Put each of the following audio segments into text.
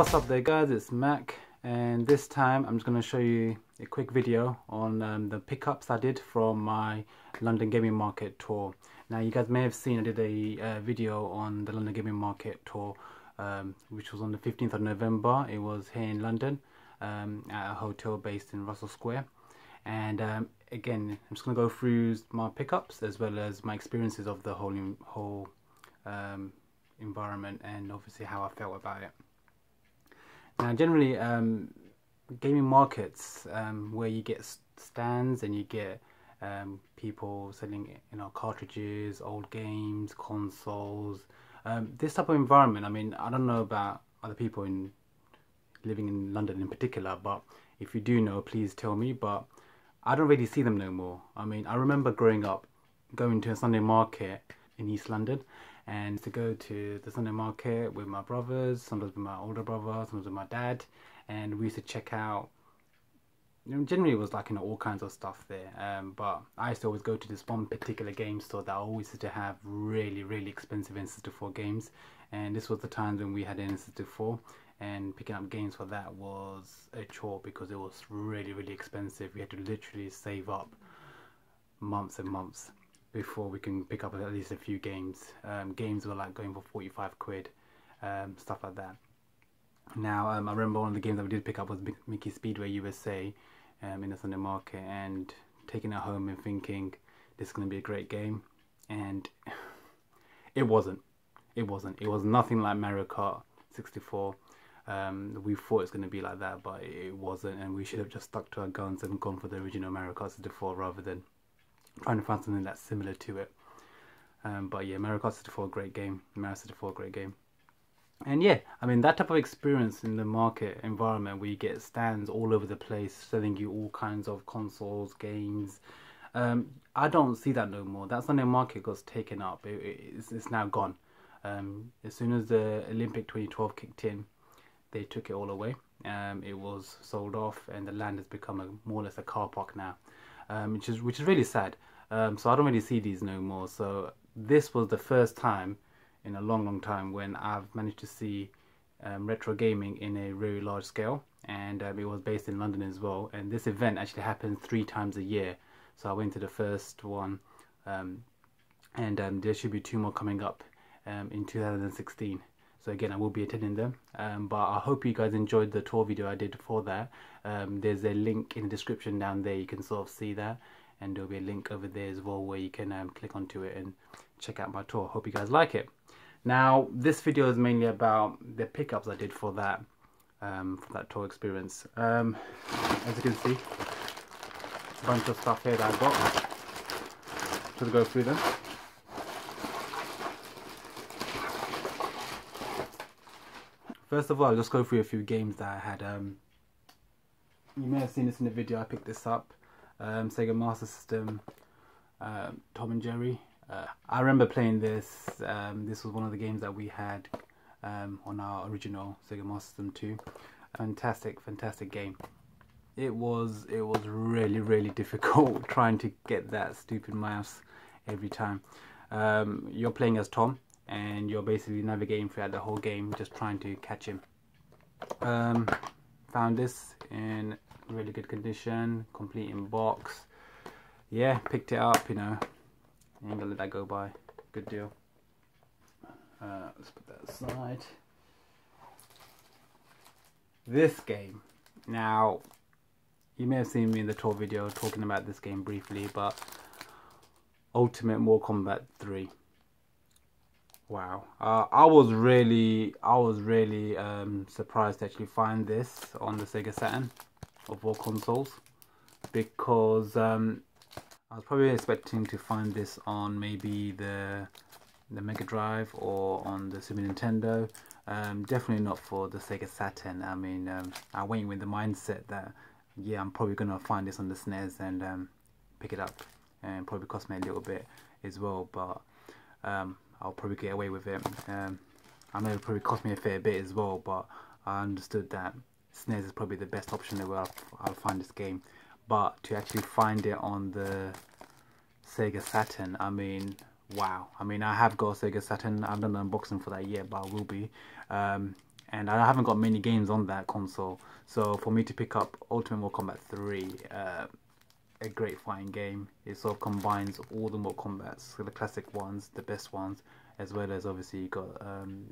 What's up there guys, it's Mac, and this time I'm just going to show you a quick video on the pickups I did from my London Gaming Market tour. Now you guys may have seen I did a video on the London Gaming Market tour, which was on the 15th of November. It was here in London at a hotel based in Russell Square. And again, I'm just going to go through my pickups as well as my experiences of the whole environment, and obviously how I felt about it. Now generally gaming markets where you get stands and you get people selling cartridges, old games, consoles, this type of environment. I mean, I don't know about other people living in London in particular, but if you do know, please tell me. But I don't really see them no more. I mean, I remember growing up going to a Sunday market in East London, and to go to the Sunday market with my brothers, sometimes with my older brother, sometimes with my dad, and we used to check out, generally it was like all kinds of stuff there, but I used to always go to this one particular game store that always used to have really expensive N64 games, and this was the time when we had an N64, and picking up games for that was a chore because it was really expensive. We had to literally save up months and months before we can pick up at least a few games. Games were like going for 45 quid, stuff like that. Now I remember one of the games that we did pick up was Mickey Speedway USA in the Sunday market, and taking it home and thinking this is going to be a great game, and it wasn't. It was nothing like Mario Kart 64. We thought it was going to be like that, but it wasn't, and we should have just stuck to our guns and gone for the original Mario Kart 64 rather than trying to find something that's similar to it. But yeah, Mario Kart 64, great game. Mario 64, great game. And yeah, I mean, that type of experience in the market environment where you get stands all over the place selling you all kinds of consoles, games, I don't see that no more. That Sunday market got taken up. It's now gone. As soon as the Olympic 2012 kicked in, they took it all away. It was sold off, and the land has become more or less a car park now, which is really sad. So I don't really see these no more. So this was the first time in a long time when I've managed to see retro gaming in a very large scale, and it was based in London as well. And this event actually happens 3 times a year. So I went to the first one, and there should be 2 more coming up in 2016. So again, I will be attending them, but I hope you guys enjoyed the tour video I did for that. There's a link in the description down there, you can sort of see that, and there'll be a link over there as well where you can click onto it and check out my tour. Hope you guys like it. Now this video is mainly about the pickups I did for that tour experience. As you can see, a bunch of stuff here that I got. Should go through them. First of all, I'll just go through a few games that I had. You may have seen this in the video. I picked this up. Sega Master System, Tom and Jerry. I remember playing this. This was one of the games that we had on our original Sega Master System 2. Fantastic game. It was really difficult trying to get that stupid mouse every time. You're playing as Tom, and you're basically navigating throughout the whole game, just trying to catch him. Found this in really good condition, complete in box. Yeah, picked it up, ain't gonna let that go by. Good deal. Let's put that aside. This game. Now, you may have seen me in the tour video talking about this game briefly, but Ultimate Mortal Kombat 3. Wow, I was really surprised to actually find this on the Sega Saturn of all consoles, because I was probably expecting to find this on maybe the Mega Drive or on the Super Nintendo. Definitely not for the Sega Saturn. I mean, I went with the mindset that yeah, I'm probably gonna find this on the SNES and pick it up, and probably cost me a little bit as well, but I'll probably get away with it. I know it probably cost me a fair bit as well, but I understood that SNES is probably the best option where I'll find this game. But to actually find it on the Sega Saturn, I mean, wow. I mean, I have got a Sega Saturn. I haven't done an unboxing for that yet, but I will be. and I haven't got many games on that console. So for me to pick up Ultimate Mortal Kombat 3, a great fighting game. It sort of combines all the Mortal Kombats, so the classic ones, the best ones, as well as obviously you got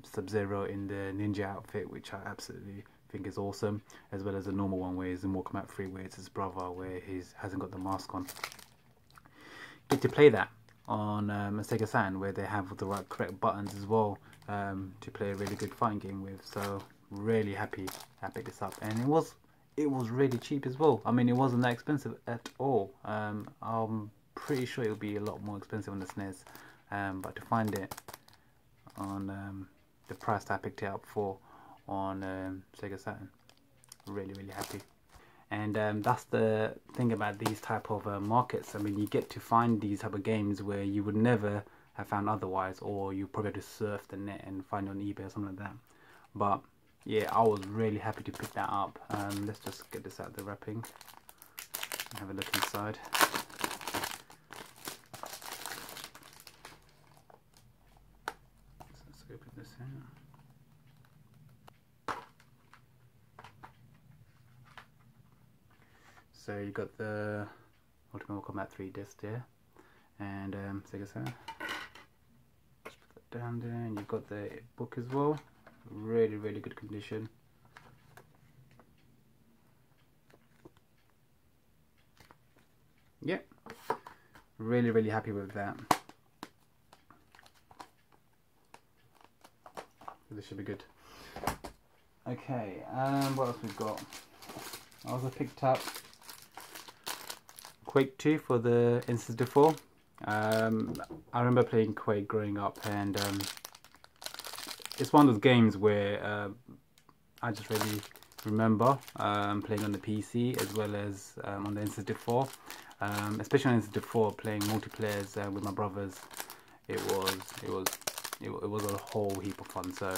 Sub-Zero in the ninja outfit, which I absolutely think is awesome, as well as the normal one where it's in Mortal Kombat 3 where it's his brother where he hasn't got the mask on. Get to play that on a Sega Saturn where they have the right correct buttons as well to play a really good fighting game with. So really happy I picked this up, and it was really cheap as well. I mean, it wasn't that expensive at all. I'm pretty sure it would be a lot more expensive on the SNES, but to find it on the price that I picked it up for on Sega Saturn, really happy. And that's the thing about these type of markets. I mean, you get to find these type of games where you would never have found otherwise, or you probably have to surf the net and find it on eBay or something like that. But yeah, I was really happy to pick that up. Let's just get this out of the wrapping and have a look inside. So let's open this out. So you got the Ultimate Mortal Kombat 3 disc there, and Sega Saturn. Just put that down there, and you've got the book as well. Really good condition. Yep, really happy with that. This should be good. Okay, what else we've got? I also picked up Quake 2 for the N64. I remember playing Quake growing up, and it's one of those games where I just really remember playing on the PC as well as on the N64. Especially on N64, playing multiplayers with my brothers. It was a whole heap of fun. So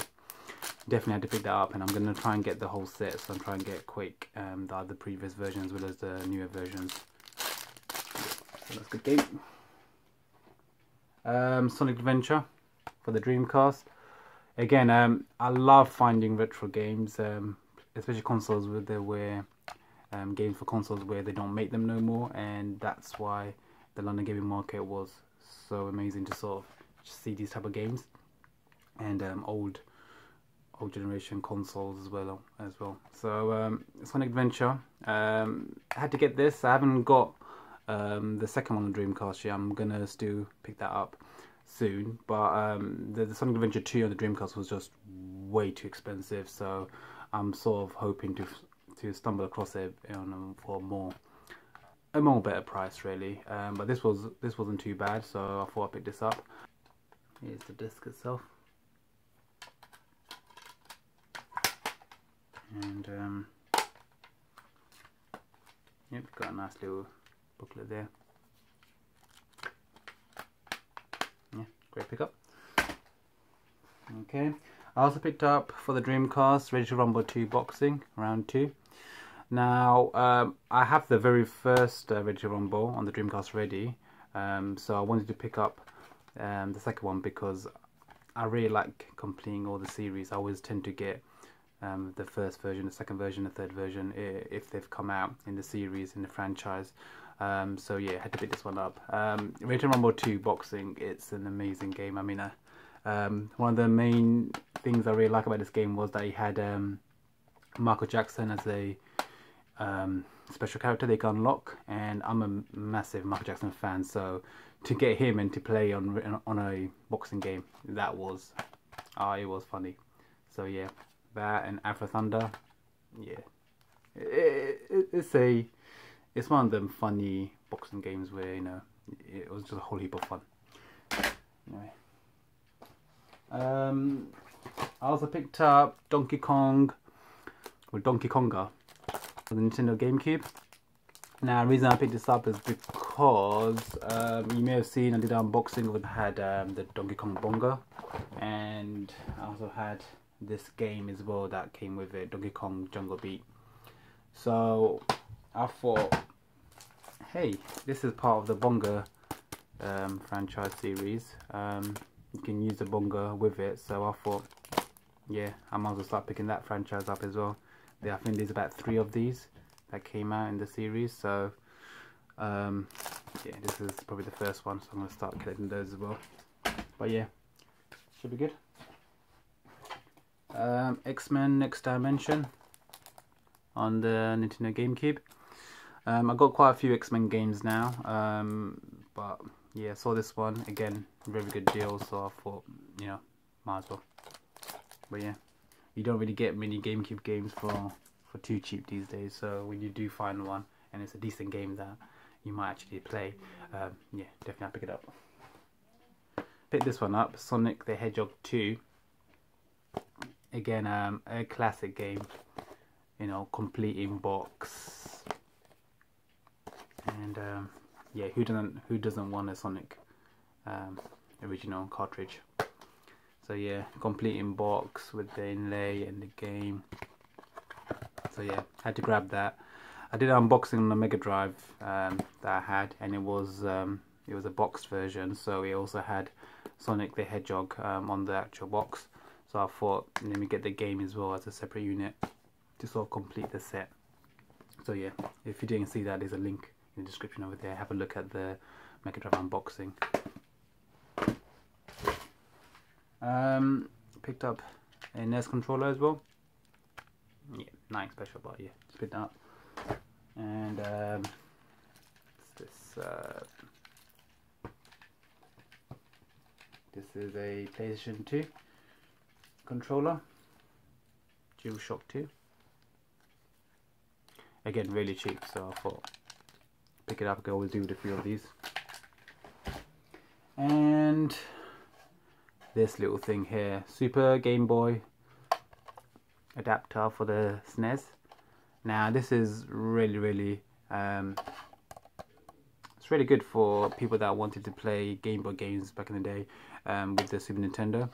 definitely had to pick that up, and I'm gonna try and get the whole set. So I'm trying to get Quake, the other previous version as well as the newer versions. So that's a good game. Sonic Adventure for the Dreamcast. Again, I love finding retro games, especially consoles where games for consoles where they don't make them no more, and that's why the London gaming market was so amazing to sort of just see these type of games, and old generation consoles as well. So Sonic Adventure, I had to get this. I haven't got the second one on Dreamcast yet. I'm gonna still pick that up soon, but the Sonic Adventure 2 on the Dreamcast was just way too expensive, so I'm sort of hoping to stumble across it for a more better price really. But this wasn't too bad, so I thought I'd pick this up. Here's the disc itself, and yep, got a nice little booklet there. Yeah, great pickup. Okay, I also picked up for the Dreamcast Ready to Rumble 2 Boxing Round 2. Now, I have the very first Ready to Rumble on the Dreamcast ready, so I wanted to pick up the second one because I really like completing all the series. I always tend to get the first version, the second version, the third version if they've come out in the series, in the franchise. So yeah, I had to pick this one up. Ready to Rumble 2 Boxing, it's an amazing game. I mean, one of the main things I really like about this game was that he had Michael Jackson as a special character they can unlock, and I'm a massive Michael Jackson fan, so to get him and to play on a boxing game, that was it was funny. So yeah, that and Afro Thunder, yeah, it's one of them funny boxing games where, you know, it was just a whole heap of fun. Anyway, I also picked up Donkey Konga for the Nintendo Gamecube. Now, the reason I picked this up is because you may have seen I did an unboxing. We had the Donkey Kong Bongo, and I also had this game as well that came with it, Donkey Kong Jungle Beat. So I thought, hey, this is part of the Bongo franchise series. You can use the Bongo with it, so I thought, yeah, I might as well start picking that franchise up as well. I think there's about 3 of these that came out in the series, so yeah, this is probably the first one, so I'm going to start collecting those as well. But yeah, should be good. X-Men Next Dimension on the Nintendo Gamecube. I got quite a few X-Men games now, but yeah, saw this one again, very good deal, so I thought, you know, might as well. But yeah, you don't really get many GameCube games for too cheap these days, so when you do find one and it's a decent game that you might actually play, yeah, definitely I'll pick it up. Pick this one up, Sonic the Hedgehog 2. Again, a classic game, you know, complete in box, and yeah, who doesn't want a Sonic original cartridge? So yeah, complete in box with the inlay and the game. So yeah, had to grab that. I did an unboxing on the Mega Drive that I had, and it was a boxed version, so it also had Sonic the Hedgehog on the actual box. So I thought, let me get the game as well as a separate unit to sort of complete the set. So yeah, if you didn't see that, there's a link in the description over there. Have a look at the Mega Drive unboxing. Picked up a NES controller as well. Yeah, nothing special, but yeah, just picked that up. And this is a PlayStation 2 controller, DualShock 2. Again, really cheap, so I thought pick it up. I could always do with a few of these. And this little thing here, Super Game Boy adapter for the SNES. Now this is really it's really good for people that wanted to play Game Boy games back in the day with the Super Nintendo.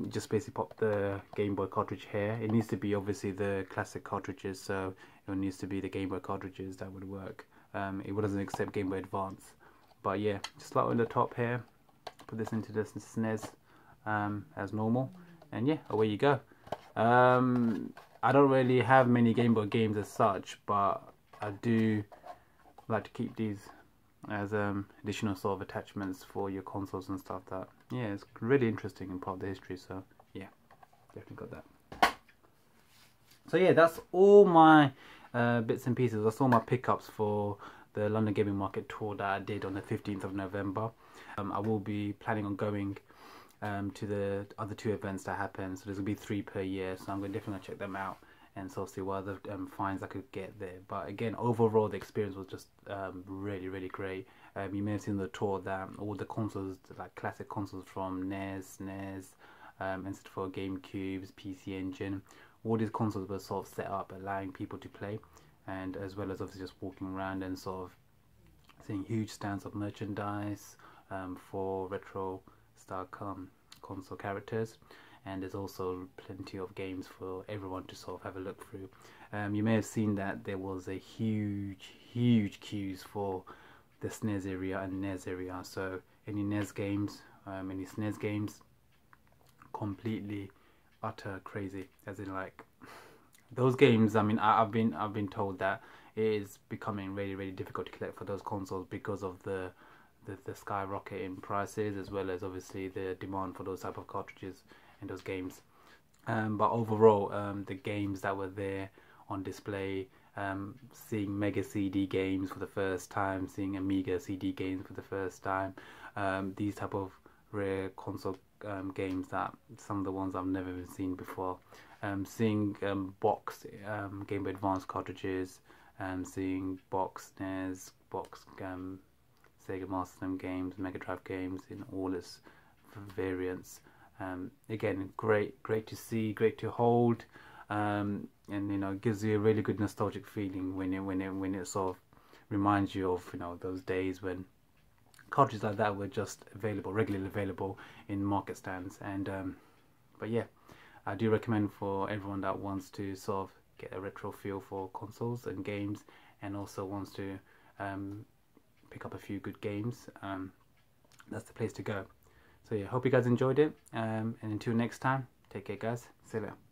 Just basically pop the Game Boy cartridge here. It needs to be obviously the classic cartridges, so it needs to be the Game Boy cartridges that would work. It doesn't accept Game Boy Advance, but yeah, just slot on the top here, put this into the SNES as normal, and yeah, away you go. I don't really have many Game Boy games as such, but I do like to keep these as additional sort of attachments for your consoles and stuff. That, yeah, it's really interesting and part of the history, so yeah, definitely got that. So yeah, that's all my bits and pieces. That's all my pickups for the London Gaming Market tour that I did on the 15th of November. I will be planning on going to the other 2 events that happen, so there's gonna be 3 per year, so I'm definitely gonna check them out and sort of see what other finds I could get there. But again, overall the experience was just really great. You may have seen the tour that all the consoles, like classic consoles from NES, SNES, N64, GameCubes, PC Engine, all these consoles were sort of set up allowing people to play, and as well as obviously just walking around and sort of seeing huge stands of merchandise for retro style console characters, and there's also plenty of games for everyone to sort of have a look through. You may have seen that there was a huge queues for the SNES area and NES area, so any NES games, any SNES games, completely utter crazy, as in like those games. I mean, I've been told that it is becoming really difficult to collect for those consoles because of the skyrocket in prices, as well as obviously the demand for those type of cartridges in those games. But overall, the games that were there on display, seeing Mega CD games for the first time, seeing Amiga CD games for the first time, these type of rare console games, that some of the ones I've never even seen before, seeing box Game Boy Advance cartridges, seeing box SNES, box Sega Master System games, Mega Drive games in all its variants. Again, great to see, great to hold, and you know, it gives you a really good nostalgic feeling when it sort of reminds you of, you know, those days when cartridges like that were just regularly available in market stands. And but yeah, I do recommend for everyone that wants to sort of get a retro feel for consoles and games, and also wants to pick up a few good games, that's the place to go. So yeah, hope you guys enjoyed it, and until next time, Take care, guys. See you later.